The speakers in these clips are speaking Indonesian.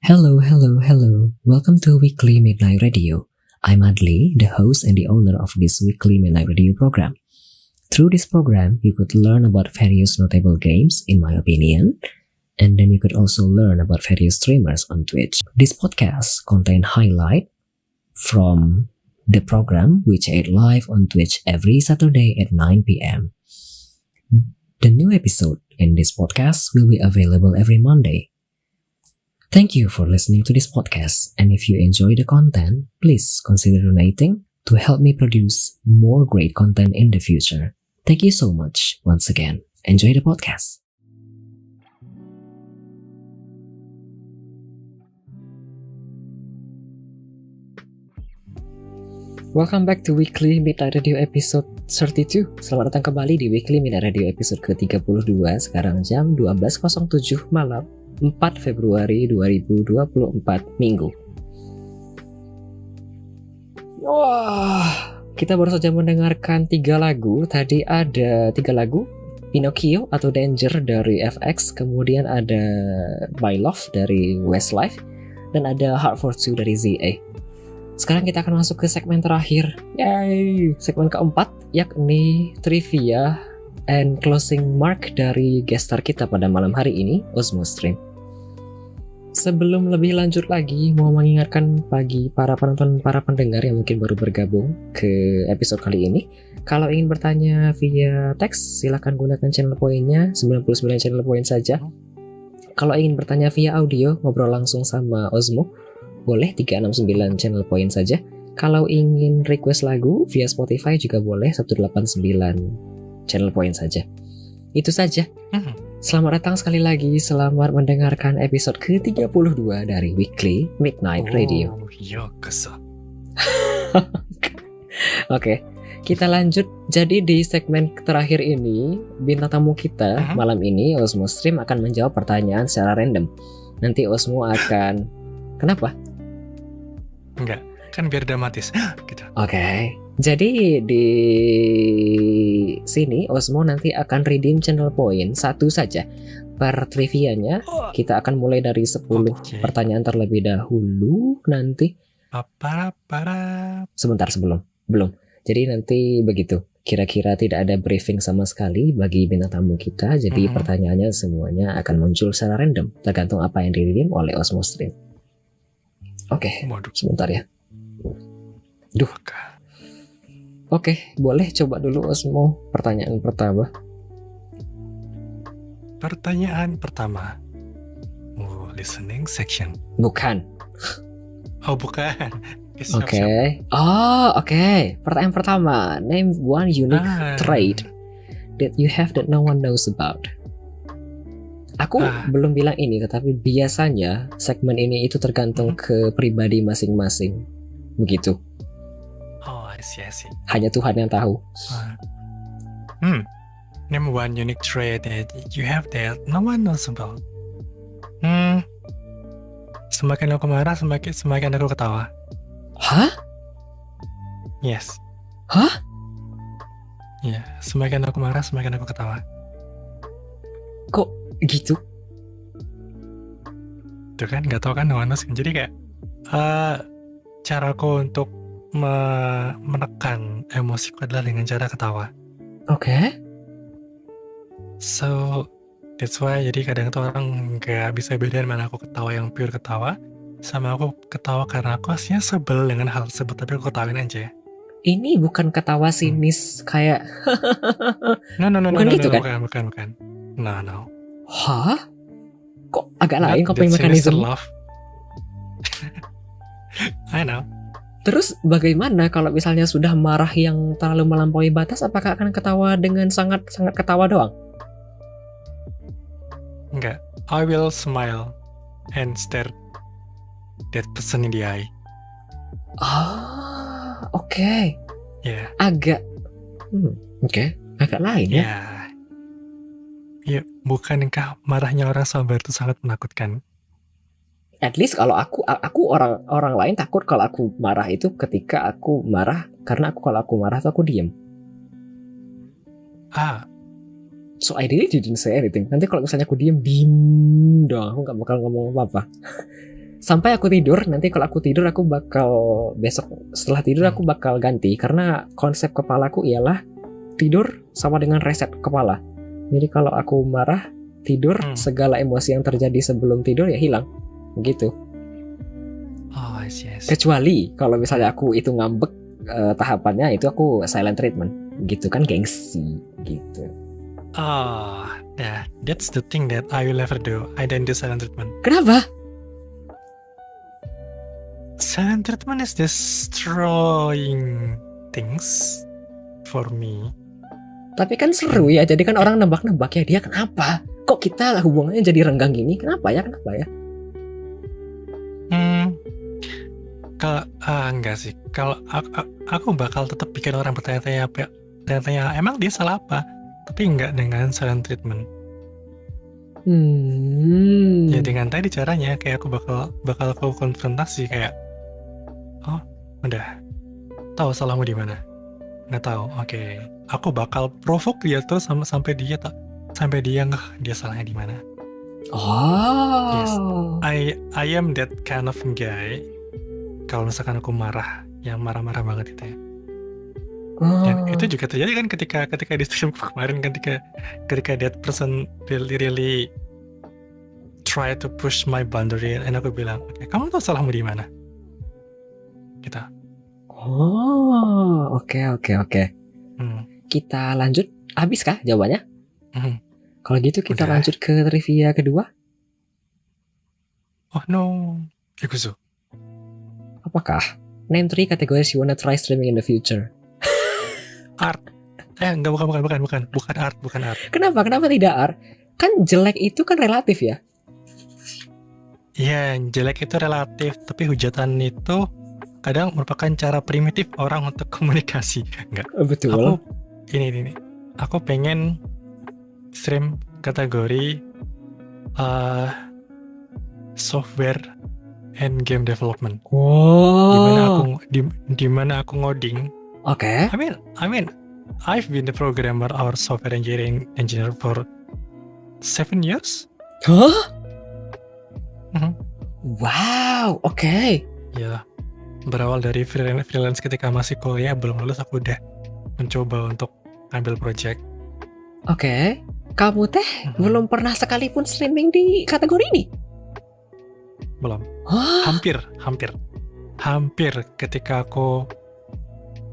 Hello, hello, hello. Welcome to Weekly Midnight Radio. I'm Adli, the host and the owner of this Weekly Midnight Radio program. Through this program, you could learn about various notable games, in my opinion, and then you could also learn about various streamers on Twitch. This podcast contains highlight from the program which aired live on Twitch every Saturday at 9 p.m. The new episode in this podcast will be available every Monday. Thank you for listening to this podcast, and if you enjoy the content, please consider donating to help me produce more great content in the future. Thank you so much once again. Enjoy the podcast. Welcome back to Weekly Midnight Radio episode 32. Selamat datang kembali di Weekly Midnight Radio episode ke-32. Sekarang jam 12.07 malam, 4 Februari 2024 Minggu. Wah, kita baru saja mendengarkan 3 lagu. Tadi ada 3 lagu, Pinocchio atau Danger dari FX, kemudian ada My Love dari Westlife, dan ada Hard for Two dari ZA. Sekarang kita akan masuk ke segmen terakhir. Yay! Segmen keempat, yakni trivia and closing mark dari guest star kita pada malam hari ini, Osmo Stream. Sebelum lebih lanjut lagi, mau mengingatkan bagi para penonton, para pendengar yang mungkin baru bergabung ke episode kali ini, kalau ingin bertanya via teks, silakan gunakan channel poinnya, 99 channel poin saja. Kalau ingin bertanya via audio, ngobrol langsung sama Osmo, boleh 369 channel poin saja. Kalau ingin request lagu via Spotify juga boleh 189 channel poin saja. Itu saja. Selamat datang sekali lagi, selamat mendengarkan episode ke-32 dari Weekly Midnight Radio. Oke, kita lanjut. Jadi di segmen terakhir ini, bintang tamu kita malam ini, Osmo Stream, akan menjawab pertanyaan secara random. Nanti Osmo akan... Kenapa? Enggak, kan biar dramatis gitu. Oke. Jadi di sini Osmo nanti akan redeem channel point satu saja per trivianya. Kita akan mulai dari 10 pertanyaan terlebih dahulu nanti. Sebentar belum. Jadi nanti begitu. Kira-kira tidak ada briefing sama sekali bagi bintang tamu kita. Jadi pertanyaannya semuanya akan muncul secara random, tergantung apa yang di-redeem oleh Osmo Stream. Oke, sebentar ya. Oke, boleh coba dulu Osmo pertanyaan pertama. Pertanyaan pertama. Listening section. Bukan. Oh, bukan. Oke. Pertanyaan pertama. Name one unique trait that you have that no one knows about. Aku belum bilang ini, tetapi biasanya segmen ini itu tergantung ke pribadi masing-masing. Begitu. Oh, I see. Hanya Tuhan yang tahu. Name one unique trait that you have that no one knows about. Semakin aku marah, semakin aku ketawa. Hah? Yes. Hah? Ya, semakin aku marah, semakin aku ketawa. Kok gitu? Tuh kan, gak tau kan, no one knows. Jadi kayak caraku untuk menekan emosiku adalah dengan cara ketawa. Oke. So that's why jadi kadang tuh orang gak bisa bedain mana aku ketawa yang pure ketawa sama aku ketawa karena aku aslinya sebel dengan hal tersebut, tapi aku ketawain aja. Ini bukan ketawa sinis kayak No, bukan gitu kan? Bukan. No. Hah? Kok agak lain coping mechanism? I know. Terus bagaimana kalau misalnya sudah marah yang terlalu melampaui batas, apakah akan ketawa dengan sangat ketawa doang? Enggak. I will smile and stare that person in the eye. Oke. Yeah. Agak agak lain ya. Ya, bukankah marahnya orang sabar itu sangat menakutkan? At least kalau aku orang lain takut kalau aku marah itu ketika aku marah, karena kalau aku marah tuh aku diem. So I really didn't say anything. Nanti kalau misalnya aku diem doang, aku gak bakal ngomong apa-apa. sampai aku tidur. Nanti kalau aku tidur aku bakal besok setelah tidur aku bakal ganti karena konsep kepalaku ialah tidur sama dengan reset kepala. Jadi kalau aku marah tidur, segala emosi yang terjadi sebelum tidur ya hilang gitu. Oh, yes. Kecuali kalau misalnya aku itu ngambek, tahapannya itu aku silent treatment gitu kan, gengsi gitu. Oh, yeah, that's the thing that I will never do. I don't do silent treatment. Kenapa? Silent treatment is destroying things for me. Tapi kan seru ya, jadi kan orang nebak-nebak ya dia kenapa? Kok kita hubungannya jadi renggang gini? Kenapa ya? Kalau enggak sih. Kalau aku bakal tetap bikin orang bertanya-tanya emang dia salah apa? Tapi enggak dengan silent treatment. Ya dengan tadi caranya kayak aku bakal aku konfrontasi kayak, oh udah tahu salahmu di mana? Nggak tahu, oke. Aku bakal provoke dia tuh sampai dia ngeh dia salahnya di mana. Oh. Yes, I am that kind of guy. Kalau misalkan aku marah, yang marah-marah banget itu ya. Dan itu juga terjadi kan ketika di stream kemarin, ketika that person really try to push my boundary, and aku bilang, oke, kamu tahu salahmu di mana? Gitu. Oh, oke. Kita lanjut. Habis kah jawabannya? Kalau gitu kita lanjut ke trivia kedua. Oh no, Ikuzo. Apakah name 3 categories you wanna try streaming in the future? Art. Enggak, bukan art. Kenapa tidak art? Kan jelek itu kan relatif ya. Iya, jelek itu relatif, tapi hujatan itu kadang merupakan cara primitif orang untuk komunikasi. Enggak. Betul. Aku ini. Aku pengen stream kategori software and game development. Wow. Dimana aku ngoding. Oke. I mean, I've been a programmer or software engineer for 7 years. Hah? Wow, oke. Ya, berawal dari freelance ketika masih kuliah, belum lulus aku udah mencoba untuk ambil project. Oke. Kamu teh belum pernah sekalipun streaming di kategori ini? Belum. Hampir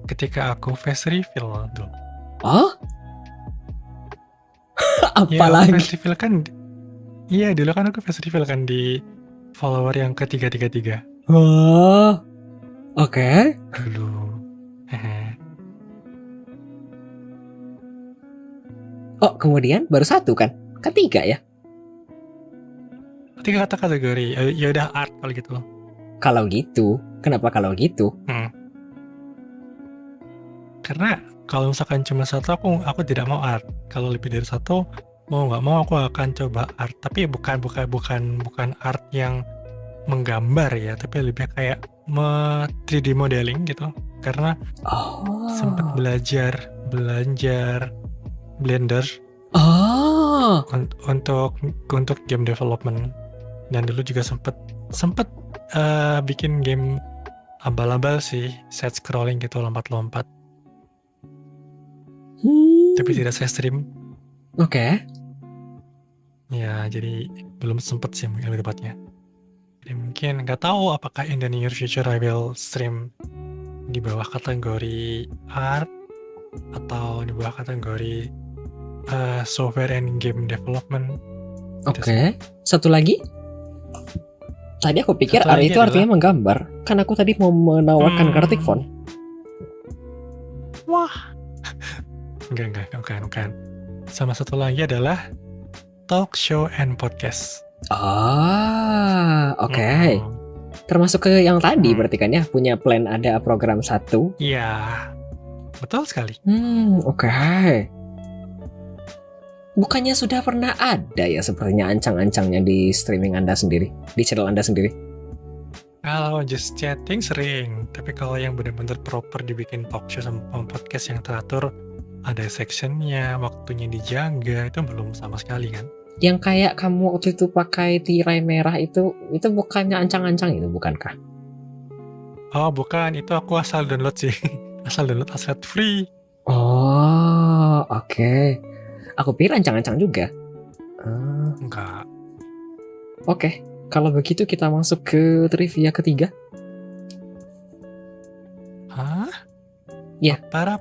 ketika aku face reveal dulu. Oh? Apalagi? Ya, face reveal kan. Iya, dulu kan aku face reveal kan di follower yang ke-333. Oh. Oke. Dulu. Oh, kemudian baru 1 kan? Ketiga ya? 3 kategori. Ya udah art kalau gitu. Kalau gitu, kenapa kalau gitu? Karena kalau misalkan cuma 1 aku tidak mau art. Kalau lebih dari 1 mau nggak mau aku akan coba art. Tapi bukan art yang menggambar ya, tapi lebih kayak 3D modeling gitu. Karena sempat belajar Blender untuk game development, dan dulu juga sempet bikin game abal-abal sih, side scrolling gitu, lompat-lompat. Tapi tidak saya stream. Oke. Ya, jadi belum sempet sih mungkin lebih tepatnya. Jadi mungkin nggak tahu apakah in the near future I will stream di bawah kategori art atau di bawah kategori software and game development. Oke. Satu lagi? Tadi aku pikir art itu artinya menggambar. Kan aku tadi mau menawarkan Gartic Phone. Wah. Enggak, bukan. Sama satu lagi adalah talk show and podcast. Oke. Termasuk ke yang tadi berarti kan ya, punya plan ada program 1. Iya. Betul sekali. Oke. Bukannya sudah pernah ada ya sepertinya ancang-ancangnya di streaming Anda sendiri, di channel Anda sendiri? Kalau just chatting sering, tapi kalau yang benar-benar proper dibikin talk show sama podcast yang teratur, ada sectionnya, waktunya dijaga, itu belum sama sekali kan? Yang kayak kamu waktu itu pakai tirai merah itu bukannya ancang-ancang itu, bukankah? Oh bukan, itu aku asal download sih. Asal download aset free. Oh, oke. Aku pikir ancang-ancang juga. Enggak. Oke, kalau begitu kita masuk ke trivia ketiga. Hah? Ya. Para.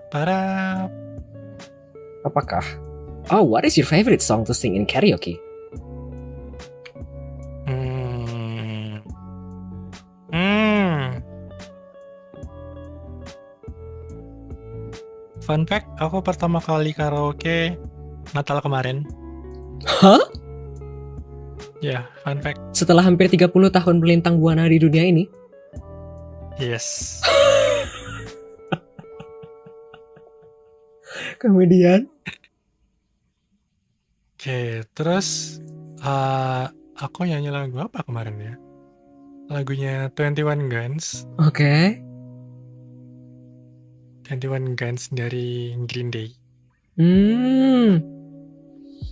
Apakah? Oh, what is your favorite song to sing in karaoke? Fun fact, aku pertama kali karaoke Natal kemarin. Hah? Ya, fun fact. Setelah hampir 30 tahun melintang buana di dunia ini? Yes. Kemudian? Oke, terus aku nyanyi lagu apa kemarin ya? Lagunya 21 Guns. Oke. 21 Guns dari Green Day.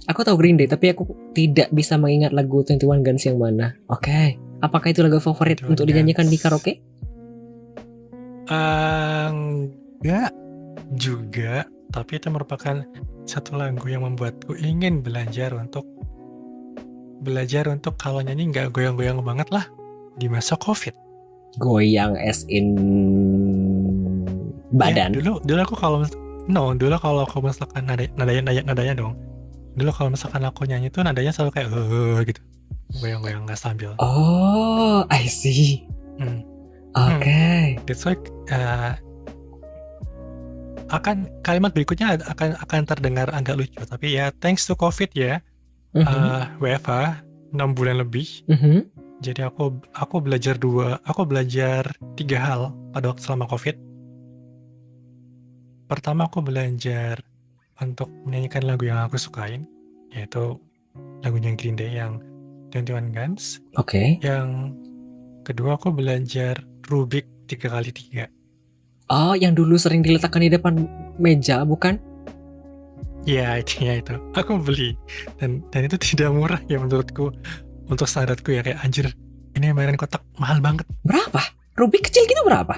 Aku tahu Green Day, tapi aku tidak bisa mengingat lagu 21 Guns yang mana. Oke. Apakah itu lagu favorit untuk dinyanyikan di karaoke? Enggak juga, tapi itu merupakan satu lagu yang membuatku ingin belajar untuk kalau nyanyi nggak goyang-goyang banget lah di masa COVID. Goyang as in badan. Ya, dulu aku kalau misalkan nadanya dong. Dulu kalau misalkan aku nyanyi tuh nadanya selalu kayak gitu. Goyang-goyang nggak stabil. Oh, I see. Oke. That's why kalimat berikutnya akan terdengar agak lucu, tapi ya thanks to COVID ya. WFH 6 bulan lebih. Jadi aku belajar 3 hal pada waktu selama COVID. Pertama, aku belajar untuk menyanyikan lagu yang aku sukain, yaitu lagunya Green Day yang 21 Guns. Oke. Yang kedua, aku belajar Rubik 3x3. Oh, yang dulu sering diletakkan di depan meja, bukan? Iya, itu. Aku beli. Dan itu tidak murah ya menurutku. Untuk standarku ya, kayak anjir, ini mainan kotak mahal banget. Berapa? Rubik kecil gitu berapa?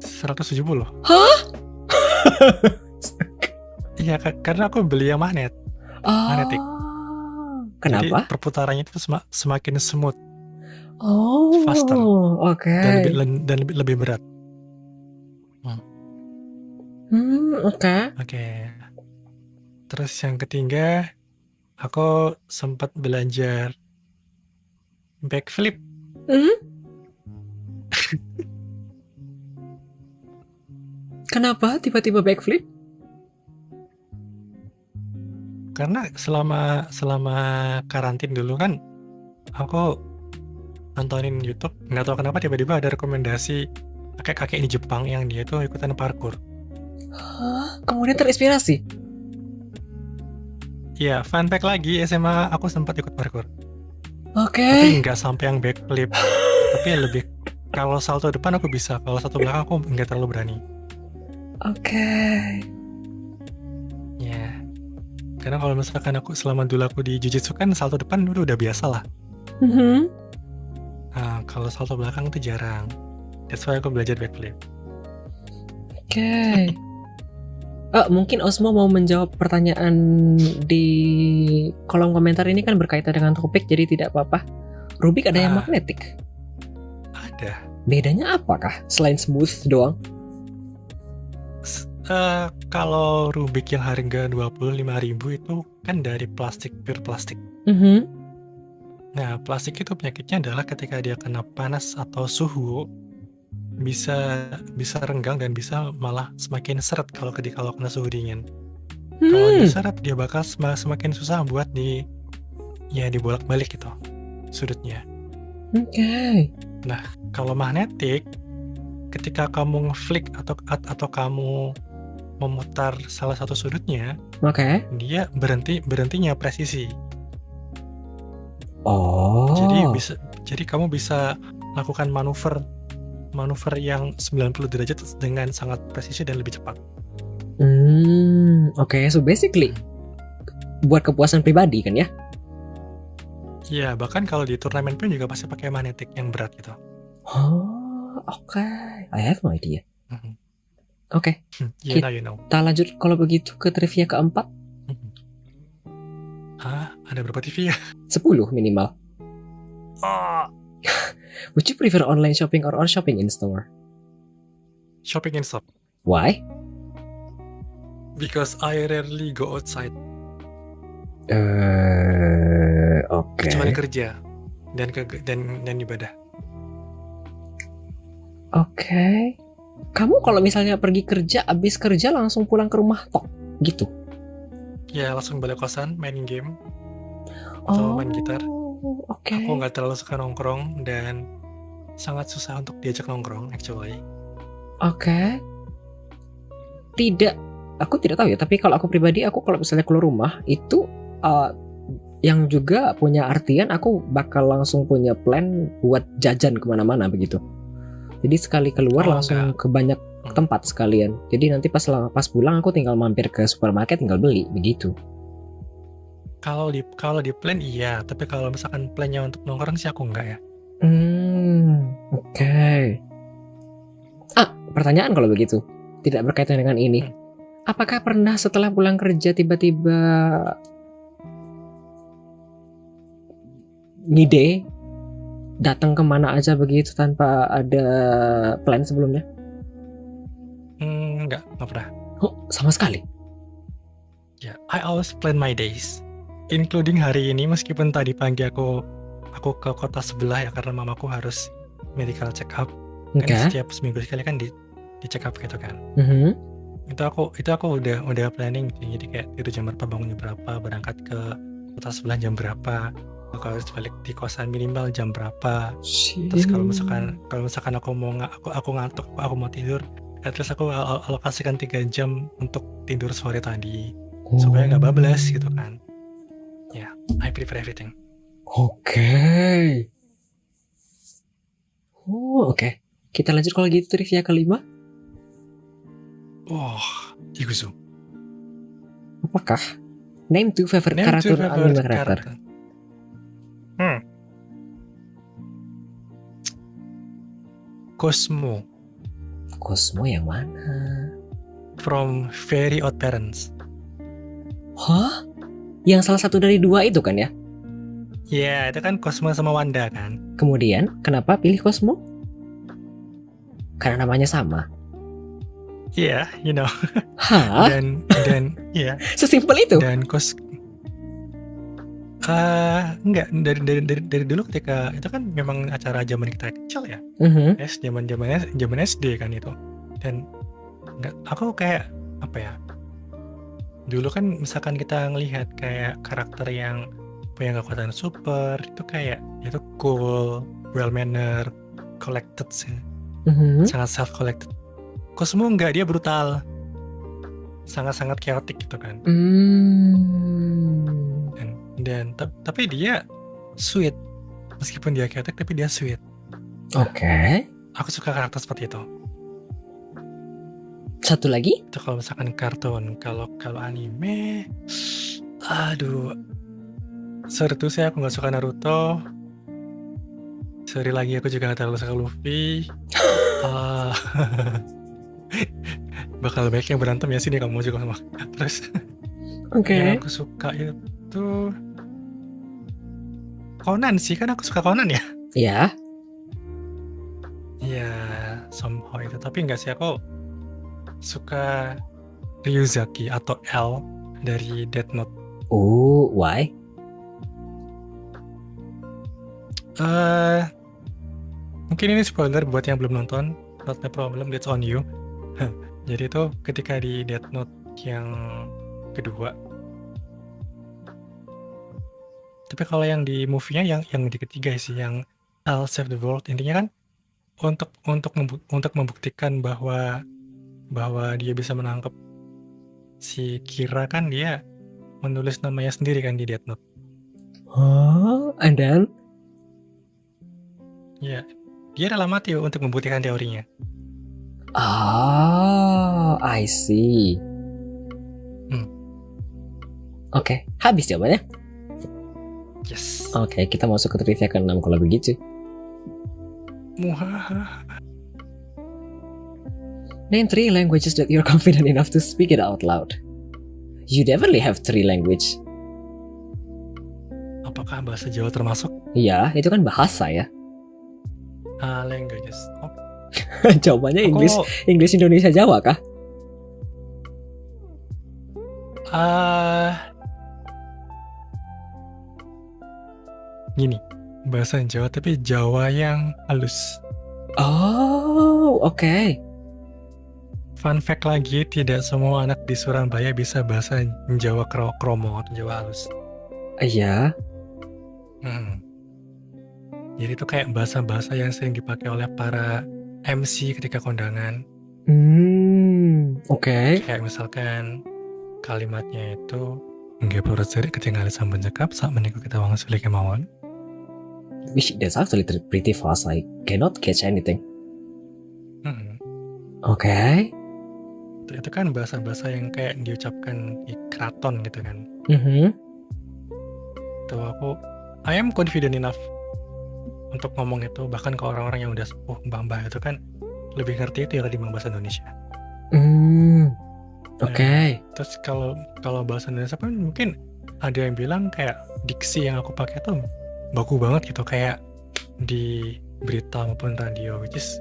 170. Hah? Iya, karena aku beli yang magnet. Magnetik. Kenapa? Jadi perputarannya itu semakin smooth. Faster. Oke. Dan lebih berat. Oke. Terus yang ketiga, aku sempat belajar backflip. Kenapa tiba-tiba backflip? Karena selama karantin dulu kan, aku nontonin YouTube, nggak tahu kenapa tiba-tiba ada rekomendasi kakek-kakek di Jepang yang dia tuh ikutan parkour. Hah? Kemudian terinspirasi? Ya, fun fact lagi, SMA aku sempat ikut parkour. Oke. Tapi nggak sampai yang backflip. Tapi lebih, kalau salto depan aku bisa, kalau salto belakang aku nggak terlalu berani. Oke. Ya, karena kalau misalkan selama dulu aku di Jujutsu kan salto depan udah biasa lah. Nah, kalau salto belakang itu jarang. That's why aku belajar backflip. Oke. Mungkin Osmo mau menjawab pertanyaan di kolom komentar ini kan berkaitan dengan topik, jadi tidak apa-apa. Rubik ada yang magnetik? Ada. Bedanya apakah selain smooth doang? Kalau Rubik yang harga 25.000 itu kan dari pure plastik. Nah, plastik itu penyakitnya adalah ketika dia kena panas atau suhu bisa renggang dan bisa malah semakin seret kalau kena suhu dingin. Kalau diseret dia bakal semakin susah buat dibolak-balik gitu sudutnya. Oke. Nah, kalau magnetik, ketika kamu ngeflick atau kamu memutar salah satu sudutnya, dia berhentinya presisi. Jadi kamu bisa lakukan manuver yang 90 derajat dengan sangat presisi dan lebih cepat. Oke, so basically buat kepuasan pribadi kan ya? Iya, bahkan kalau di turnamen pun juga pasti pakai magnetic yang berat gitu. Oh, oke. I have no idea. Mhm. Oke, You know. kita lanjut kalau begitu ke trivia keempat. Ada berapa TV ya? 10 minimal. Oh, Would you prefer online shopping or shopping in store? shopping in store. Why? Because I rarely go outside. Oke. Kecuali kerja dan ibadah. Oke. Kamu kalau misalnya pergi kerja, abis kerja langsung pulang ke rumah tok, gitu? Ya langsung balik kosan, main game atau main gitar. Oke. Aku nggak terlalu suka nongkrong dan sangat susah untuk diajak nongkrong actually. Oke. Aku tidak tahu ya, tapi kalau aku pribadi, aku kalau misalnya keluar rumah itu yang juga punya artian aku bakal langsung punya plan buat jajan kemana-mana begitu. Jadi sekali keluar langsung ke banyak tempat sekalian. Jadi nanti pas pulang aku tinggal mampir ke supermarket tinggal beli begitu. Kalau di plan iya, tapi kalau misalkan plannya untuk nongkrong sih aku enggak ya. Oke. Pertanyaan kalau begitu tidak berkaitan dengan ini. Apakah pernah setelah pulang kerja tiba-tiba ngide datang kemana aja begitu tanpa ada plan sebelumnya? Enggak pernah. Oh, sama sekali? Ya, I always plan my days, including hari ini meskipun tadi pagi aku ke kota sebelah ya karena mamaku harus medical check up. Kan setiap seminggu sekali kan di check up gitu kan. Itu aku udah planning gitu. Jadi kayak tidur jam berapa, bangun jam berapa, berangkat ke kota sebelah jam berapa, aku harus balik di kosan minimal jam berapa. Terus kalau misalkan aku ngantuk, aku mau tidur, at least aku alokasikan 3 jam untuk tidur sore tadi supaya nggak bablas gitu kan. Ya, I prefer everything. Oke. Kita lanjut kalau gitu trivia kelima. Iguzu. Apakah? Name two favorite karakter anime karakter. Cosmo yang mana? From Very Odd Parents. Hah? Yang salah satu dari 2 itu kan ya? Iya, itu kan Cosmo sama Wanda kan. Kemudian, kenapa pilih Cosmo? Karena namanya sama. Iya, you know. Hah? Dan iya. Sesimpel itu? Dan enggak, dari dulu ketika itu kan memang acara zaman kita kecil ya. Zaman SD kan itu. Dan aku kayak apa ya? Dulu kan misalkan kita ngelihat kayak karakter yang punya kekuatan super itu kayak itu cool, well mannered, collected sih. Sangat self collected. Cosmo enggak, dia brutal. Sangat-sangat chaotic gitu kan. Dan tapi dia sweet. Meskipun dia chaotic tapi dia sweet. Oke. Aku suka karakter seperti itu. Satu lagi? Itu kalau misalkan kartun. Kalau anime, aduh. Sorry tuh aku nggak suka Naruto. Sorry lagi aku juga nggak terlalu suka Luffy. Bakal banyak yang berantem ya sini kamu juga sama. Terus yang aku suka itu Conan sih, kan aku suka Conan ya. Iya. Iya, somehow itu. Tapi enggak sih, aku suka Ryuzaki atau L dari Death Note. Why? Mungkin ini spoiler buat yang belum nonton. Not my problem, that's on you. Jadi itu ketika di Death Note yang kedua. Tapi kalau yang di movie-nya yang di ketiga sih, yang I'll Save the World, intinya kan untuk membuktikan bahwa dia bisa menangkap si Kira, kan dia menulis namanya sendiri kan di Death Note. And then? Ya, dia rela mati untuk membuktikan teorinya. I see. Oke, habis jawabannya? Yes. Oke, kita masuk ke trivia ke-6 kalau begitu. Muhahaha. Name 3 languages that you're confident enough to speak it out loud. You definitely have 3 language. Apakah bahasa Jawa termasuk? Iya, itu kan bahasa ya. Languages. Oh, Jawabannya aku, Inggris Indonesia Jawa kah? Gini, bahasa Jawa tapi Jawa yang halus. Oh, oke. Fun fact lagi, tidak semua anak di Surabaya bisa bahasa Jawa kromo atau Jawa halus. Iya. Jadi itu kayak bahasa-bahasa yang sering dipakai oleh para MC ketika kondangan. Oke. Kayak misalkan kalimatnya itu nggak perlu cerik ketinggalan sambun cekap saat menikah kita wang sulit kemauan. Which that's actually pretty fast. I cannot catch anything. Oke. Itu kan bahasa-bahasa yang kayak diucapkan di keraton gitu kan. Itu I am confident enough untuk ngomong itu, bahkan ke orang-orang yang udah sepuh, mbah-mbah itu kan lebih ngerti itu ya ketimbang bahasa Indonesia. Oke. Terus kalau bahasa Indonesia pun mungkin ada yang bilang kayak diksi yang aku pakai tuh baku banget gitu, kayak di berita maupun radio, which is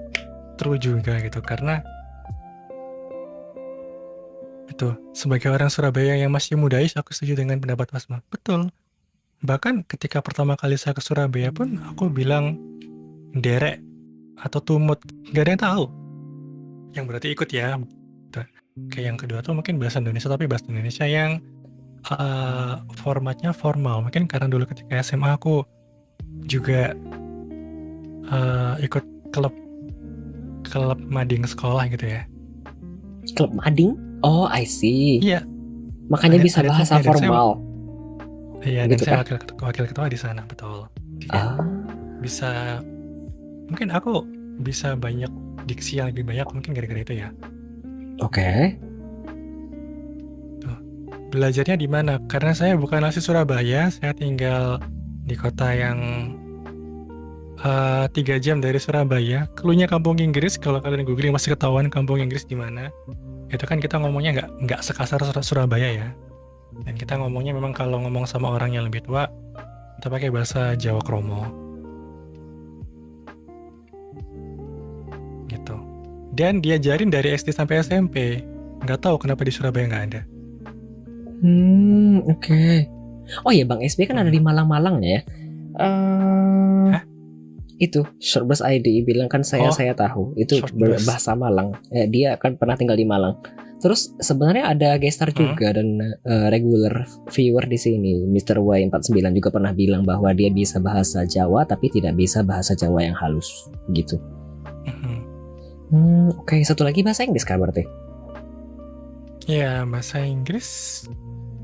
true juga gitu, karena itu sebagai orang Surabaya yang masih mudaish, aku setuju dengan pendapat Asma. Betul. Bahkan ketika pertama kali saya ke Surabaya pun aku bilang derek atau tumut, gak ada yang tahu. Yang berarti ikut ya. Kayak yang kedua tuh mungkin bahasa Indonesia, tapi bahasa Indonesia yang formatnya formal. Mungkin karena dulu ketika SMA aku juga ikut klub mading sekolah gitu ya. Klub mading? Oh, I see. Iya. Makanya bisa bahasa formal. Iya, gitu dan saya wakil ketua di sana, betul. Bisa, mungkin aku bisa banyak diksi yang lebih banyak mungkin gara-gara itu ya. Oke. Tuh. Belajarnya di mana? Karena saya bukan asli Surabaya, saya tinggal di kota yang 3 jam dari Surabaya. Keluarnya kampung Inggris, kalau kalian googling masih ketahuan kampung Inggris di mana. Itu kan kita ngomongnya nggak sekasar Surabaya ya. Dan kita ngomongnya memang kalau ngomong sama orang yang lebih tua, kita pakai bahasa Jawa kromo. Gitu. Dan diajarin dari SD sampai SMP. Nggak tahu kenapa di Surabaya nggak ada. Oke. Oh iya, Bang SB kan ada di Malang-Malangnya ya. Hah? Itu Shortbus ID bilang kan saya tahu itu bahasa Malang. Dia kan pernah tinggal di Malang. Terus sebenarnya ada gestar juga dan regular viewer di sini, Mr. Y49 juga pernah bilang bahwa dia bisa bahasa Jawa tapi tidak bisa bahasa Jawa yang halus gitu. Oke, satu lagi bahasa Inggris kan berarti? Ya, bahasa Inggris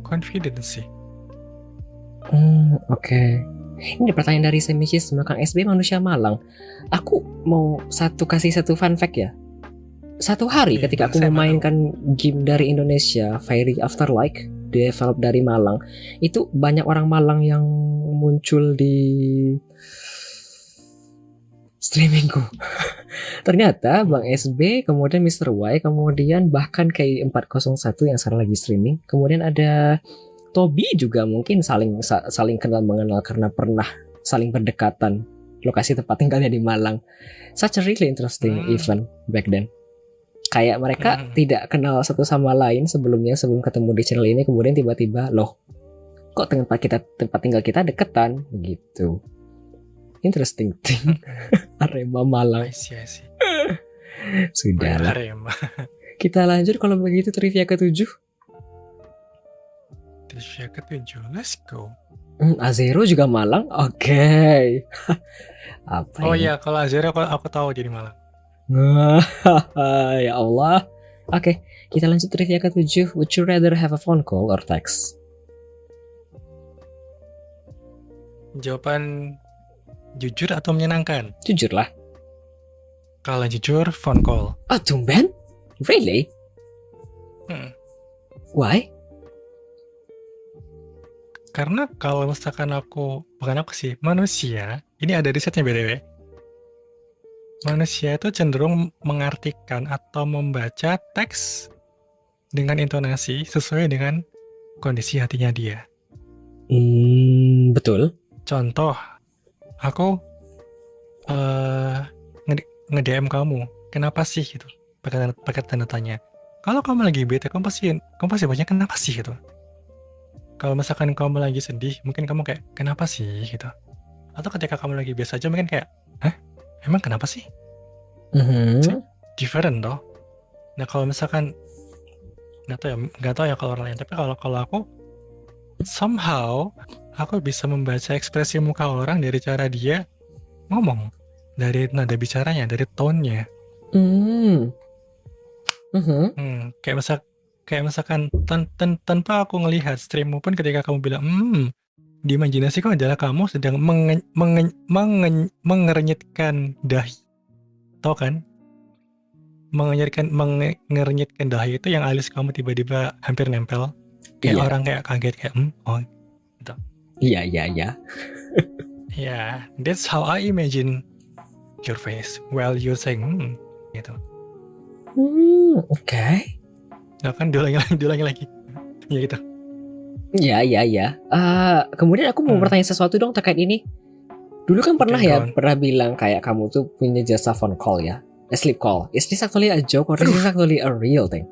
confidence sih. Oke. Ini pertanyaan dari Semishisme, Kang SB manusia Malang. Aku mau kasih satu fun fact ya. Satu hari ketika aku memainkan game dari Indonesia, Fairy Afterlife, develop dari Malang, itu banyak orang Malang yang muncul di streamingku. Ternyata Bang SB, kemudian Mr. Y, kemudian bahkan kayak 401 yang sekarang lagi streaming, kemudian ada Toby juga mungkin saling kenal mengenal karena pernah saling berdekatan. Lokasi tempat tinggalnya di Malang. Such a really interesting event back then. Kayak mereka tidak kenal satu sama lain sebelum ketemu di channel ini, kemudian tiba-tiba loh, kok tempat tinggal kita deketan begitu. Interesting thing. Arema Malang. I see. Sudahlah. Arema. Kita lanjut kalau begitu trivia ke-7. Trivia ke-7, let's go. Azero juga Malang, oke. Apa ini? Iya, kalau Azero aku tahu jadi Malang. Ya Allah. Oke, kita lanjut trivia ke-7. Would you rather have a phone call or text? Jawaban jujur atau menyenangkan? Jujur lah. Kalau jujur, phone call. Tumben? Really? Why? Karena kalau misalkan bukan aku sih, manusia, ini ada risetnya BTW. Manusia itu cenderung mengartikan atau membaca teks dengan intonasi sesuai dengan kondisi hatinya dia. Betul. Contoh, aku nge-DM kamu, kenapa sih gitu? Pakai tanda tanya. Kalau kamu lagi bete, kamu pasti baca kenapa sih gitu. Kalau misalkan kamu lagi sedih, mungkin kamu kayak kenapa sih gitu. Atau ketika kamu lagi biasa aja mungkin kayak, hah? Emang kenapa sih? See? Different toh. Nah kalau misalkan nggak tahu ya kalau orang lain, tapi kalau aku somehow aku bisa membaca ekspresi muka orang dari cara dia ngomong, dari nada bicaranya, dari tone-nya. Kayak misalkan tanpa aku ngelihat streammu pun ketika kamu bilang, di imajinasiku adalah kamu sedang mengernyitkan dahi, tau kan? Mengernyitkan dahi itu yang alis kamu tiba-tiba hampir nempel, kayak orang kayak kaget kayak gitu. Iya. Yeah, that's how I imagine your face while you're saying gitu. Oke. Nah kan diulangi lagi. Ya gitu. Iya. Kemudian aku mau bertanya sesuatu dong terkait ini. Dulu kan pernah bilang kayak kamu tuh punya jasa phone call ya, sleep call. Is this actually a joke or is this actually a real thing?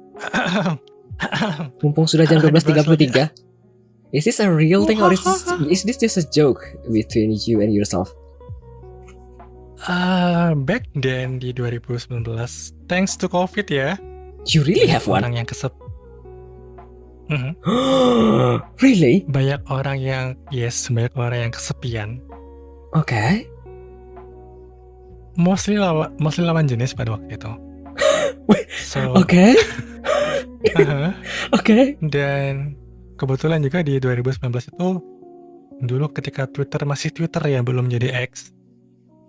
Mumpung sudah jam 12.33. Is this a real thing or is this just a joke between you and yourself? Back then di 2019, thanks to COVID ya. You really have one? Orang yang Really? Banyak orang yang kesepian. Okay. Mostly lawan jenis pada waktu itu. Okay. Okay. Dan kebetulan juga di 2019 itu dulu ketika Twitter masih Twitter ya, belum jadi X.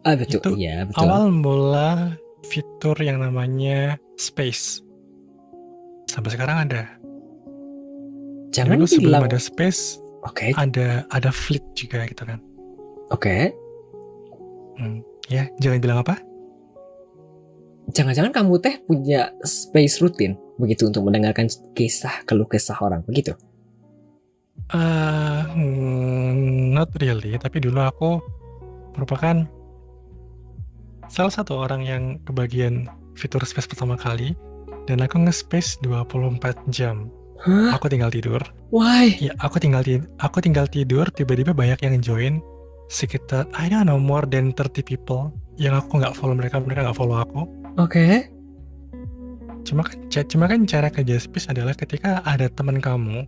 Betul. Itu betul. Awal mula fitur yang namanya Space. Sampai sekarang ada. Jangan dulu sebelum bilang ada Space, ada Fleet juga gitu kan. Oke. Ya, jangan bilang apa? Jangan-jangan kamu teh punya space rutin begitu untuk mendengarkan keluh kesah orang begitu? Not really, tapi dulu aku merupakan salah satu orang yang kebagian fitur space pertama kali, dan aku nge-space 24 jam. Hah? Aku tinggal tidur. Why? Ya, aku tinggal tidur, tiba-tiba banyak yang join, sekitar I don't know more than 30 people yang aku nggak follow mereka nggak follow aku. Oke. Cuma kan cara kerja space adalah ketika ada teman kamu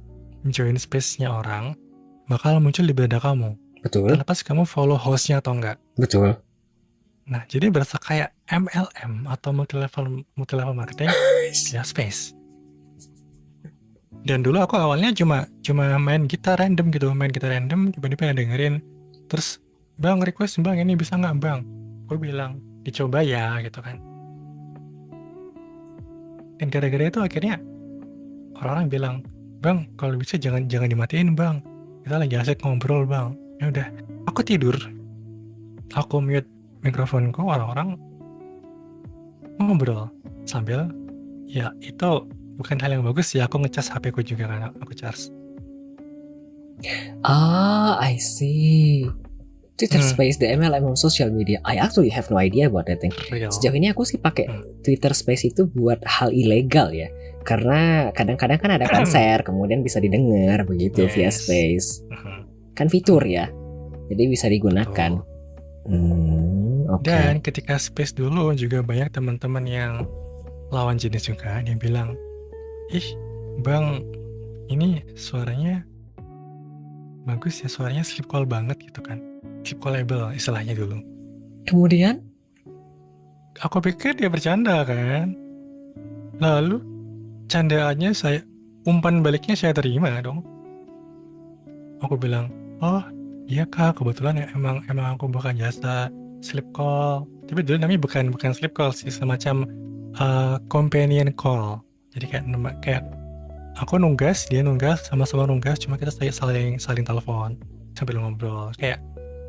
join space-nya orang, bakal muncul di beranda kamu. Betul. Terlepas kamu follow host-nya atau enggak. Betul. Nah, jadi berasa kayak MLM atau multi-level marketing ya space. Dan dulu aku awalnya cuma main gitar random gitu, tiba-tiba dengerin, terus bang request bang ini bisa nggak bang? Gue bilang dicoba ya gitu kan. Dan gara-gara itu akhirnya orang-orang bilang, bang kalau bisa jangan dimatiin bang, kita lagi asik ngobrol bang. Ya udah, aku tidur, aku mute mikrofonku, orang-orang ngobrol sambil ya itu bukan hal yang bagus ya, aku ngecas HP ku juga kan, aku charge. I see. Twitter Space, the MLM on social media. I actually have no idea about that thing. Real. Sejauh ini aku sih pakai Twitter Space itu buat hal ilegal ya. Karena kadang-kadang kan ada konser, kemudian bisa didengar begitu via Space. Kan fitur ya. Jadi bisa digunakan. Okay. Dan ketika Space dulu juga banyak teman-teman yang lawan jenis juga yang bilang, ih bang ini suaranya bagus ya, suaranya sleep call banget gitu kan, sleep callable istilahnya dulu. Kemudian aku pikir dia bercanda kan, lalu candaannya umpan baliknya saya terima dong. Aku bilang, oh iya kak, kebetulan ya emang aku bukan jasa sleep call, tapi dulu namanya bukan sleep call sih, semacam companion call. Jadi kayak aku nunggas, dia nunggas, sama-sama nunggas, cuma kita saling telepon sambil ngobrol. Kayak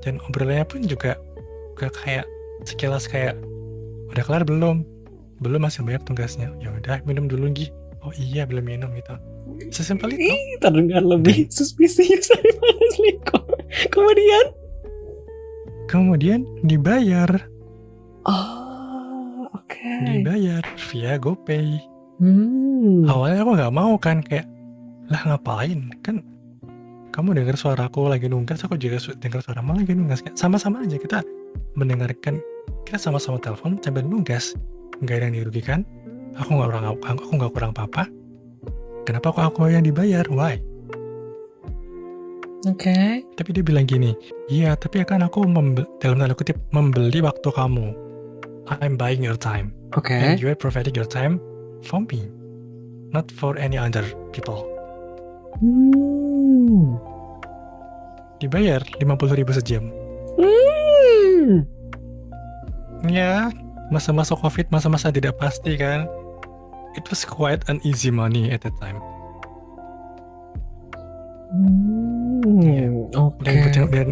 dan obrolannya pun juga gak kayak sekilas kayak udah kelar belum? Belum, masih banyak tugasnya. Ya udah minum dulu Gi. Oh iya belum minum gitu. Sesimpel itu. Terdengar lebih suspicious daripada selingkuh. Kemudian dibayar Oh, oke. via GoPay. Hmm. Awalnya aku nggak mau kan, kayak lah ngapain kan kamu dengar suaraku lagi nunggas, aku juga dengar suaramu lagi nunggas, kan sama-sama aja kita mendengarkan, kita sama-sama telepon sambil nunggas, nggak ada yang dirugikan, aku nggak kurang apa-apa, kenapa kok aku yang dibayar, why? Oke. Tapi dia bilang gini, iya tapi kan aku dalam tanda kutip membeli waktu kamu, I'm buying your time, Oke. and you are providing your time for me, not for any other people. Dibayar 50.000 sejam. Ya, masa-masa COVID, masa-masa tidak pasti kan. It was quite an easy money at that time. Oke.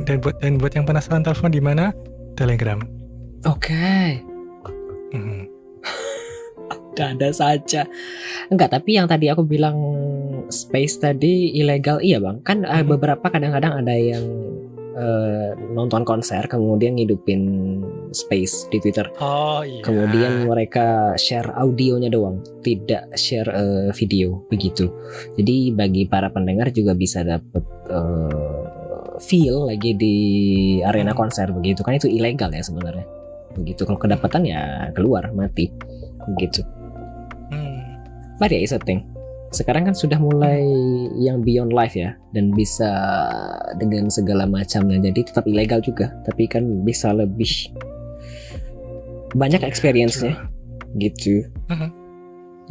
Dan buat yang penasaran, telepon di mana? Telegram. Oke. Ada saja. Enggak, tapi yang tadi aku bilang space tadi ilegal, iya bang. Kan beberapa kadang-kadang ada yang nonton konser kemudian ngidupin space di Twitter. Oh iya. Kemudian mereka share audionya doang, tidak share video begitu. Jadi bagi para pendengar juga bisa dapet feel lagi di arena konser begitu. Kan itu ilegal ya sebenarnya. Begitu, kalau kedapatan ya keluar mati begitu. But yeah, it's a thing. Sekarang kan sudah mulai yang beyond life ya, dan bisa dengan segala macamnya, jadi tetap ilegal juga, tapi kan bisa lebih banyak experience-nya gitu.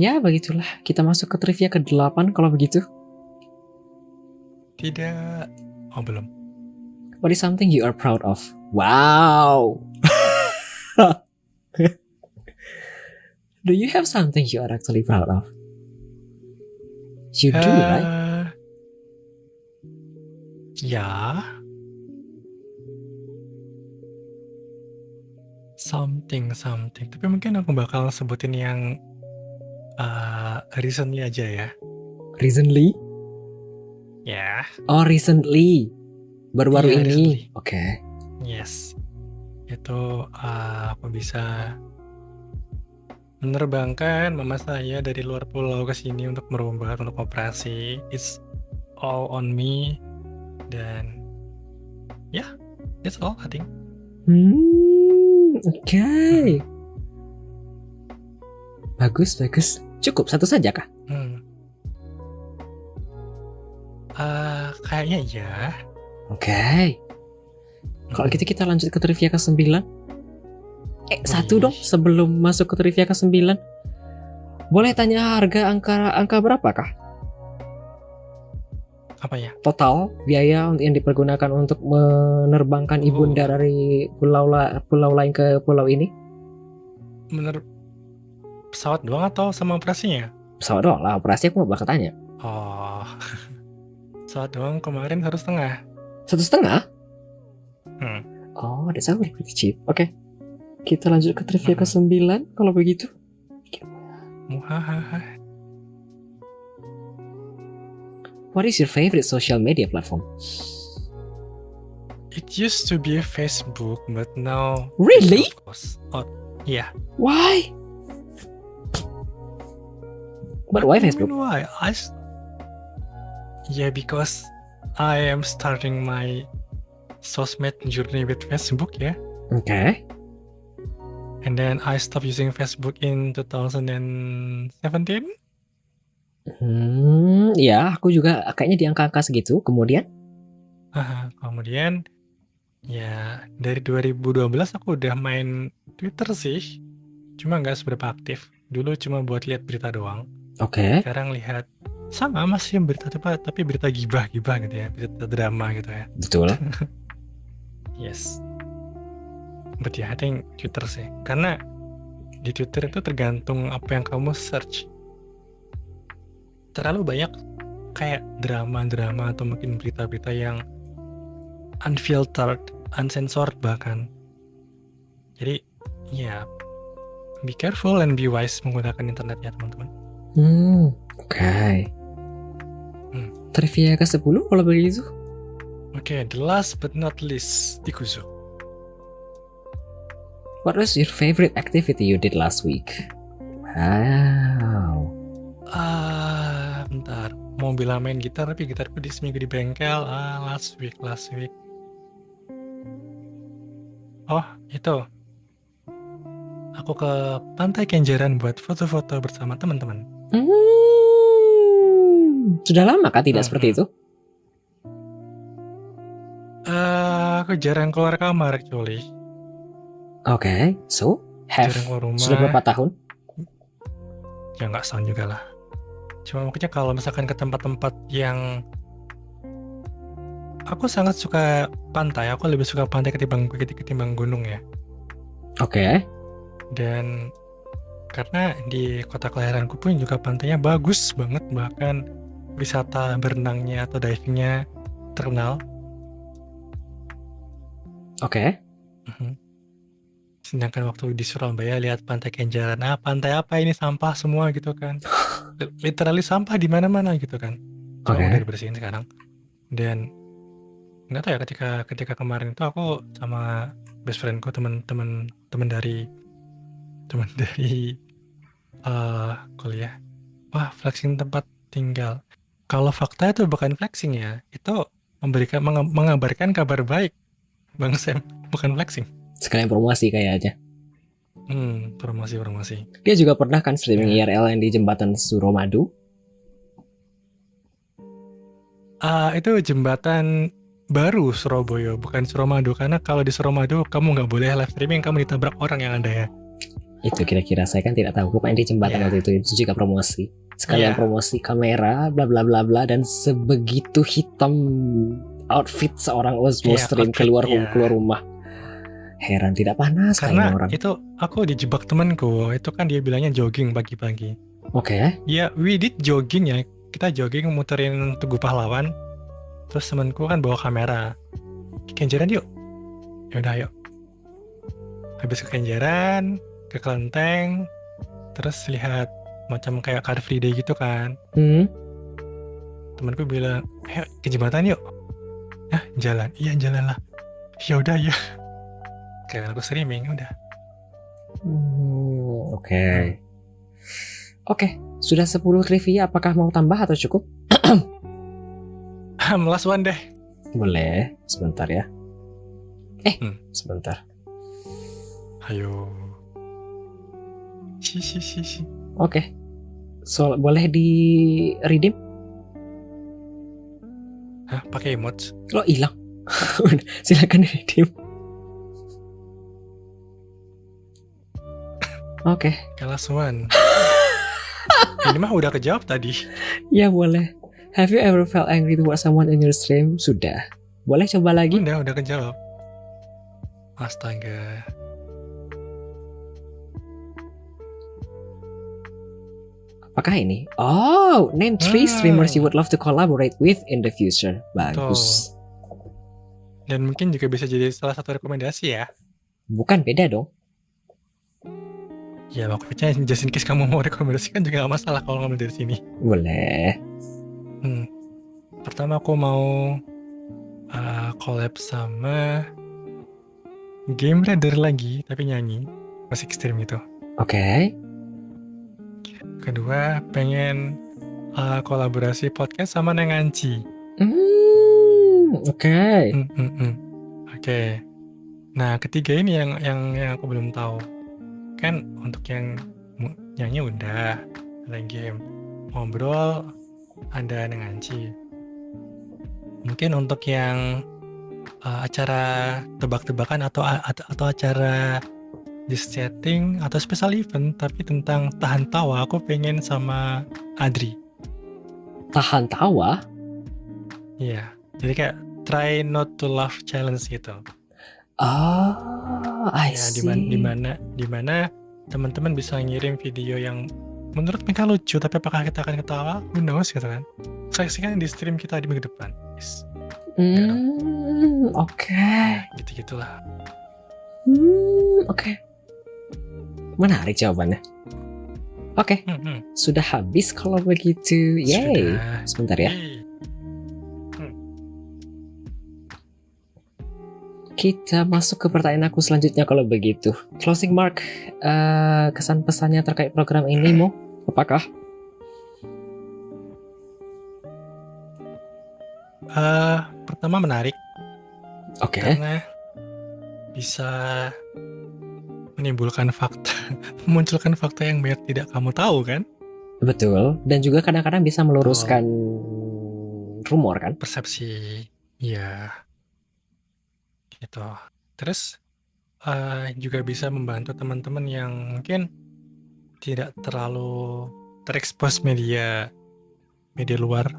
Ya begitulah, kita masuk ke trivia ke-8 kalau begitu. Tidak. Oh belum. What is something you are proud of? Wow. Do you have something you are actually proud of? You do, right? Ya. Something. Tapi mungkin aku bakal sebutin yang recently aja ya. Recently? Ya. Oh, recently. Baru-baru ini. Recently. Oke. Yes. Itu aku bisa menerbangkan mama saya dari luar pulau ke sini untuk berobat, untuk operasi. It's all on me. Dan yeah, that's all I think. Oke. Bagus. Cukup satu saja kah? Kayaknya ya. Oke. Kalau gitu kita lanjut ke trivia ke-9. Satu dong sebelum masuk ke trivia ke-9. Boleh tanya harga angka berapa kah? Apa ya? Total biaya yang dipergunakan untuk menerbangkan ibunda dari pulau lain ke pulau ini? Pesawat doang atau sama operasinya? Pesawat doang lah, operasi aku mau bakal tanya. Oh. Pesawat doang kemarin 1,5. 1,5? Oh, that's pretty cheap. Oke. Kita lanjut ke trivia ke-9 kalau begitu. Muhahaha. What is your favorite social media platform? It used to be Facebook, but now... Really? Of course. Oh, yeah. Why? But why Facebook? Why? Yeah, because I am starting my sosmed journey with Facebook, ya. Okay. And then I stopped using Facebook in 2017. Ya, aku juga kayaknya di angka-angka segitu. Kemudian ya dari 2012 aku udah main Twitter sih, cuma nggak seberapa aktif. Dulu cuma buat lihat berita doang. Oke. Sekarang lihat sama masih berita tapi berita gibah gitu ya, berita drama gitu ya. Betul. Yes. But yeah, I think Twitter sih, karena di Twitter itu tergantung apa yang kamu search. terlalu banyak kayak drama-drama atau mungkin berita-berita yang unfiltered, uncensored bahkan. Jadi ya be careful and be wise menggunakan internetnya teman-teman. Oke. Trivia ke-10 kalau begitu. Oke, the last but not least, Ikuzo. What was your favorite activity you did last week? Wow. Bentar. Mau bilang main gitar tapi gitarku seminggu di bengkel. Last week. Oh, itu. Aku ke Pantai Kenjeran buat foto-foto bersama teman-teman. Sudah lama kah tidak seperti itu? Aku jarang keluar kamar actually. Oke, so Jarang keluar rumah. sudah berapa tahun? Ya nggak setahun juga lah. Cuma makanya kalau misalkan ke tempat-tempat yang aku sangat suka pantai, aku lebih suka pantai ketimbang gunung ya. Oke. Dan karena di kota kelahiranku pun juga pantainya bagus banget, bahkan wisata berenangnya atau divingnya terkenal. Oke. Sedangkan waktu di Surabaya lihat Pantai Kenjeran, pantai apa ini, sampah semua gitu kan. Literally sampah di mana-mana gitu kan. Cuma udah dibersihin sekarang. Dan nggak tahu ya, ketika kemarin itu aku sama best friendku, teman dari kuliah. Wah, flexing tempat tinggal. Kalau fakta itu bukan flexing ya, itu mengabarkan kabar baik, Bang Sam, bukan flexing. Sekalian promosi kayaknya. Promosi. Dia juga pernah kan streaming IRL yang di jembatan Suramadu. Itu jembatan baru Surabaya, bukan Suramadu. Karena kalau di Suramadu kamu nggak boleh live streaming, kamu ditabrak orang yang ada ya. Itu kira-kira saya kan tidak tahu. Pokoknya di jembatan waktu itu juga promosi. Sekalian promosi kamera, bla bla bla bla, dan sebegitu hitam outfit seorang Ozmo stream keluar rumah. Heran tidak panas karena orang. Itu aku dijebak temanku, itu kan dia bilangnya jogging pagi-pagi. Oke. Ya, we did jogging ya. Kita jogging muterin Tugu Pahlawan. Terus temanku kan bawa kamera. Kenjeran yuk. Yaudah yuk. Habis ke Kenjeran, ke Kelenteng, terus lihat macam kayak Car Free Day gitu kan. Temanku bilang, ayo ke jembatan yuk. Jalan. Iya, jalan lah. Ya udah ya. Kayak aku streaming udah. Oke, sudah 10 trivia. Apakah mau tambah atau cukup? Last one deh. Boleh, sebentar ya. Sebentar. Ayo. Oke. So, boleh di redeem? Pakai emotes? Lo hilang. Silakan di redeem. Oke. Last one. Ini mah udah kejawab tadi. Ya boleh. Have you ever felt angry towards someone in your stream? Sudah. Boleh coba lagi? Udah kejawab. Astaga. Apakah ini? Oh, name 3 streamers you would love to collaborate with in the future. Bagus. Dan mungkin juga bisa jadi salah satu rekomendasi ya. Bukan, beda dong. Ya maksudnya just in case kamu mau rekomendasikan juga gak masalah kalau ngambil dari sini. Boleh. Pertama aku mau collab sama Game Raider lagi, tapi nyanyi, musik stream gitu. Oke. Kedua pengen kolaborasi podcast sama Nenganci. Oke. Oke. Nah ketiga ini yang aku belum tahu. Kan untuk yang nyanyi udah, ada game, ngobrol ada Nenganci. Mungkin untuk yang acara tebak-tebakan atau acara just chatting atau special event tapi tentang tahan tawa, aku pengen sama Adri. Tahan tawa? Iya, jadi kayak try not to laugh challenge gitu. I see. Di mana teman-teman bisa ngirim video yang menurut mereka lucu, tapi apakah kita akan ketawa? Who knows gitu kan. Saksikan di stream kita di minggu depan. Yes. Oke. Ya, gitu-gitulah. Oke. Menarik jawabannya. Oke. Sudah habis kalau begitu. Yay. Sudah. Sebentar ya. Yeay. Kita masuk ke pertanyaan aku selanjutnya kalau begitu. Closing mark, kesan pesannya terkait program ini, Mo? Apakah? Pertama menarik. Oke. Karena bisa menimbulkan fakta, memunculkan fakta yang banyak tidak kamu tahu kan? Betul. Dan juga kadang-kadang bisa meluruskan rumor kan? Persepsi. Iya. Gitu. Terus juga bisa membantu teman-teman yang mungkin tidak terlalu terekspos media luar.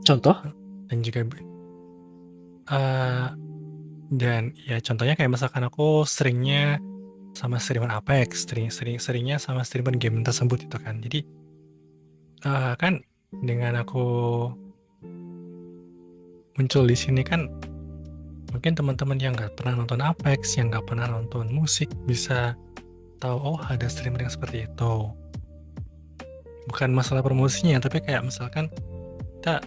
Contoh? Dan juga dan ya contohnya kayak misalkan aku seringnya sama streamer Apex, seringnya sama streamer game tersebut itu kan. Jadi kan dengan aku muncul di sini kan mungkin teman-teman yang nggak pernah nonton Apex, yang nggak pernah nonton musik bisa tahu oh ada streamer yang seperti itu. Bukan masalah promosinya, tapi kayak misalkan kita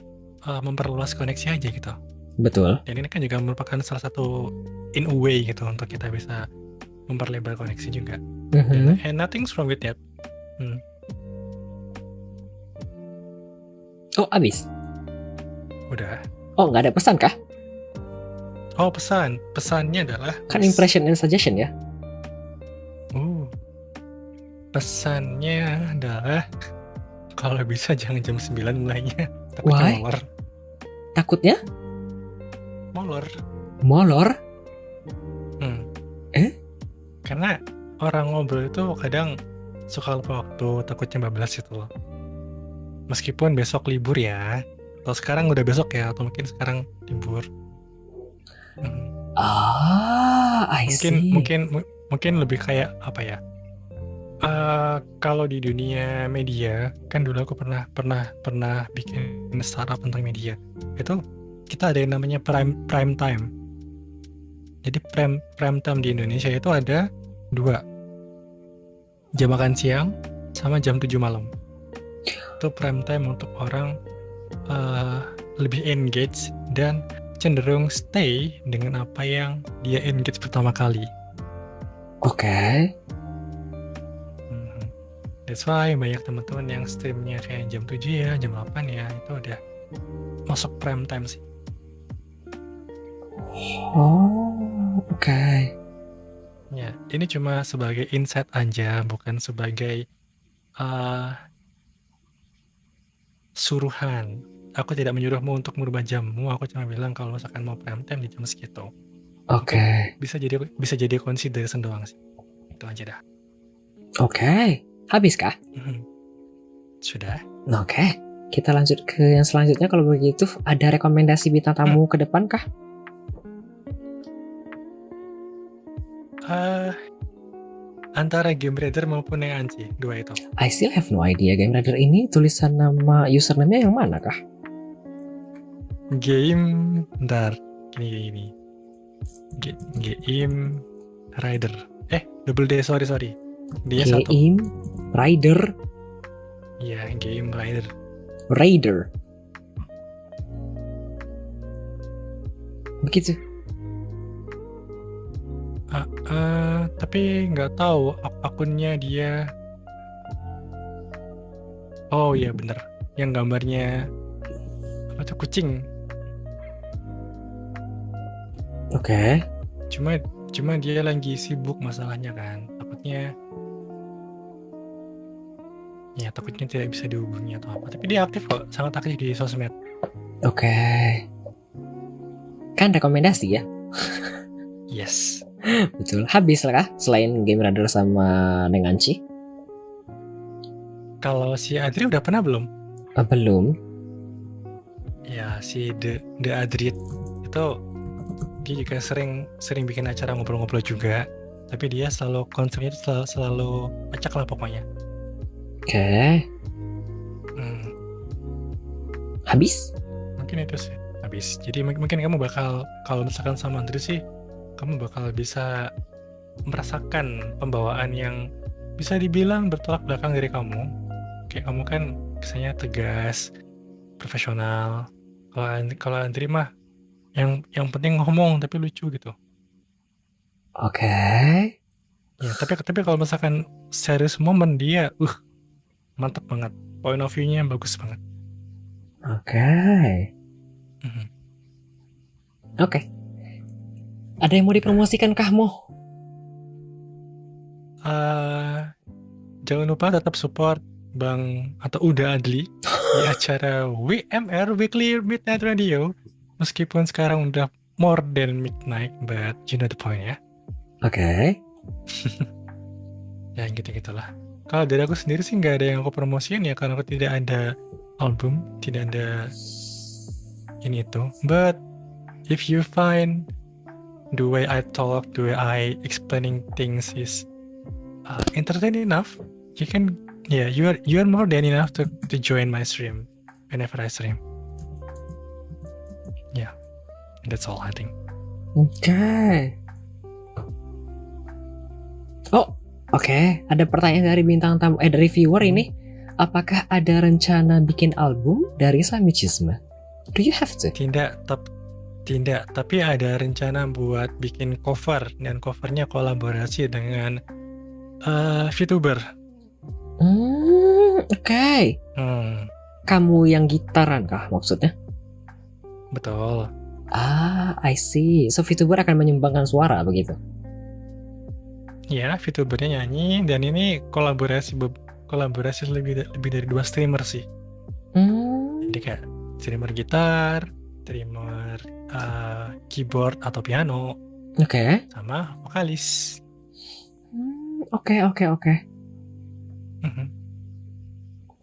memperluas koneksi aja gitu. Betul. Dan ini kan juga merupakan salah satu in a way gitu untuk kita bisa memperlebar koneksi juga. And nothing's wrong with that. Oh, abis? Udah. Oh, nggak ada pesan kah? Oh, pesannya adalah kan impression and suggestion ya. Pesannya adalah kalau bisa jangan jam 9 mulainya. Why? Molor. Takutnya? Molor? Karena orang ngobrol itu kadang suka lupa waktu, takutnya bablas itu loh. Meskipun besok libur ya, atau sekarang udah besok ya, atau mungkin sekarang libur. I see. Mungkin lebih kayak apa ya? Kalau di dunia media, kan dulu aku pernah bikin startup tentang media. Itu kita ada yang namanya prime time. Jadi prime time di Indonesia itu ada 2. Jam makan siang sama jam 7 malam. Itu prime time untuk orang lebih engage dan cenderung stay dengan apa yang dia engage pertama kali. Oke. That's why banyak teman-teman yang streamnya kayak jam 7 ya, jam 8 ya, itu udah masuk prime time sih. Oh, oke. Ya, ini cuma sebagai insight aja, bukan sebagai suruhan. Aku tidak menyuruhmu untuk merubah jammu, aku cuma bilang kalau misalkan mau prime time di jam segitu. Oke. Bisa jadi consideration doang sih. Itu aja dah. Oke. Habis kah? Sudah. Oke. Kita lanjut ke yang selanjutnya kalau begitu. Ada rekomendasi bintang tamu ke depan kah? Antara Game Raider maupun yang Anci, 2 itu. I still have no idea. Game Raider ini tulisan nama username-nya yang mana kah? Game, bentar, gini. Game Rider. Double D, sorry. Dia Game Rider. Iya, Game Rider. Raider. Begitu. Tapi nggak tahu akunnya dia. Oh iya bener, yang gambarnya apa tuh, kucing. Oke. Cuma dia lagi sibuk masalahnya kan, takutnya tidak bisa dihubungi atau apa. Tapi dia aktif kok, sangat aktif di sosmed. Oke. Kan rekomendasi ya. Yes. Betul. Habis lah kah selain Game Raider sama Nenganci? Kalau si Adri udah pernah belum? Belum. Ya si The Adri itu dia juga sering bikin acara ngobrol-ngobrol juga. tapi dia selalu konsepnya itu selalu acak lah pokoknya. Oke. Hmm, Habis? mungkin itu sih habis. Jadi mungkin kamu bakal, kalau misalkan sama Andri sih, kamu bakal bisa merasakan pembawaan yang bisa dibilang bertolak belakang dari kamu. Kayak kamu kan kesannya tegas, profesional. Kalau Andri mah yang penting ngomong tapi lucu gitu. Oke. Ya, tapi kalau misalkan serius momen dia, mantep banget. Point of view-nya bagus banget. Oke. Mhm. Oke. Ada yang mau dipromosikan kah, Mo? Jangan lupa tetap support Bang atau Uda Adli di acara WMR Weekly Midnight Radio. Meskipun sekarang udah more than midnight, but you know the point ya. Oke. Ya gitu-gitulah. Kalau dari aku sendiri sih nggak ada yang aku promosiin ya, karena aku tidak ada album, tidak ada ini itu. But if you find the way I talk, the way I explaining things is entertaining enough, you can, you are more than enough to join my stream whenever I stream. Yeah, that's all I think. Oke. Oh, oke. Ada pertanyaan dari bintang tamu, dari viewer ini. Apakah ada rencana bikin album dari Samicisme? Do you have to? Tidak, tapi ada rencana buat bikin cover, dan covernya kolaborasi dengan VTuber. Oke. Kamu yang gitaran kah maksudnya? Betul. I see. So VTuber akan menyumbangkan suara begitu? Ya, VTubernya nyanyi, dan ini kolaborasi lebih dari 2 streamer sih. Jadi kayak streamer gitar, streamer keyboard atau piano, Oke. sama vokalis. Oke. Mhm.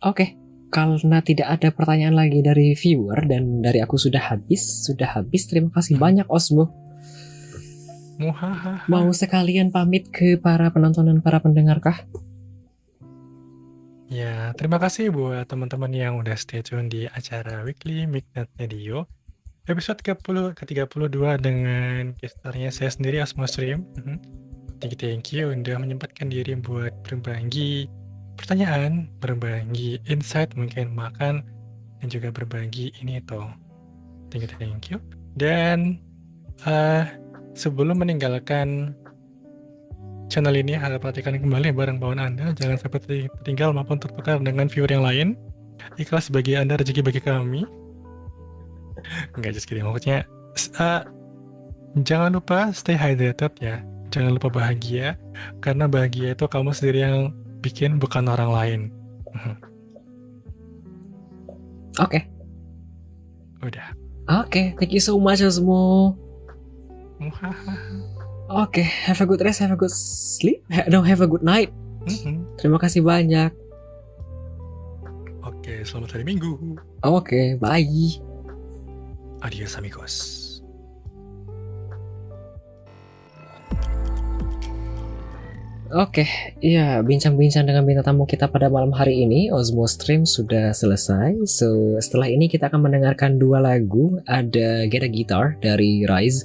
Oke. Karena tidak ada pertanyaan lagi dari viewer dan dari aku sudah habis. Terima kasih banyak Osmo. Muhahaha. Mau sekalian pamit ke para penonton dan para pendengar kah? Ya, terima kasih buat teman-teman yang udah stay tune di acara Weekly Midnight Radio episode ke-32 dengan gestarnya saya sendiri, Osmo Stream. Thank you udah menyempatkan diri buat berbagi pertanyaan, berbagi insight, mungkin makan, dan juga berbagi ini itu. Thank you. Dan sebelum meninggalkan channel ini, harap perhatikan kembali barang bawaan Anda, jangan sampai tertinggal maupun tertukar dengan viewer yang lain. Ikhlas bagi Anda, rezeki bagi kami. Enggak, just kidding. Maksudnya jangan lupa stay hydrated ya. Jangan lupa bahagia, karena bahagia itu kamu sendiri yang bikin, bukan orang lain. Oke. Udah. Oke, thank you so much Osmo. Oke, have a good rest, have a good sleep. Have a good night. Terima kasih banyak. Oke, selamat hari Minggu. Oke, bye. Adios amigos. Oke, iya, bincang-bincang dengan bintang tamu kita pada malam hari ini, Osmo Stream sudah selesai. So, setelah ini kita akan mendengarkan 2 lagu. Ada Get a Guitar dari Rise,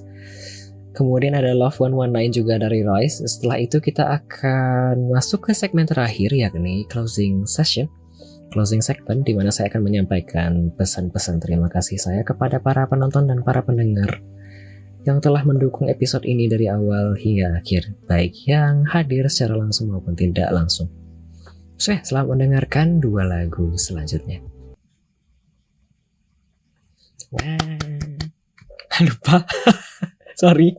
kemudian ada Love 119 juga dari Rise. Setelah itu kita akan masuk ke segmen terakhir, yakni closing segment, di mana saya akan menyampaikan pesan-pesan terima kasih saya kepada para penonton dan para pendengar yang telah mendukung episode ini dari awal hingga akhir, baik yang hadir secara langsung maupun tidak langsung. Selamat mendengarkan 2 lagu selanjutnya. Wah, lupa. Sorry.